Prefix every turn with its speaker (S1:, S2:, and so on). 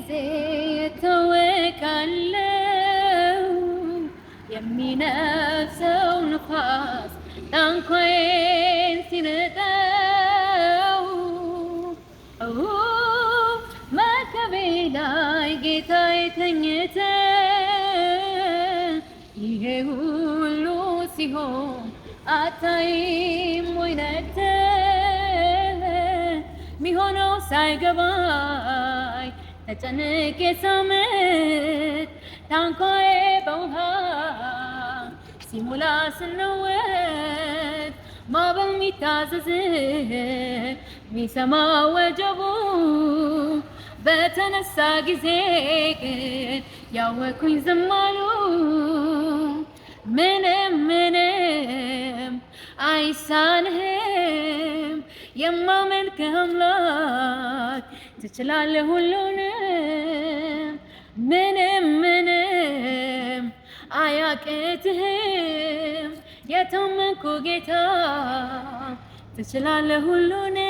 S1: ጊዜ ተወቃለው የሚነፍሰው ንፋስ ታንኳዬን ሲነጠው መርከቤ ላይ ጌታዬ ተኝተ ይሄ ሁሉ ሲሆን አታይም ወይ ነግተህ ሚሆነው ሳይገባኝ ተጨንቄ ሳምንት ታንኳዬ በውሃ ሲሞላ ስነወት ማዕበል ሚታዘዝ ሚሰማ ወጀቡ በተነሳ ጊዜ ግን ያወኩኝ ዝም አሉ ምንም አይሳንህም የማመልክህ አምላክ ትችላለህ ሁሉንም ምንም አያቅትህም የታመንኩ ጌታ ትችላለህ ሁሉንም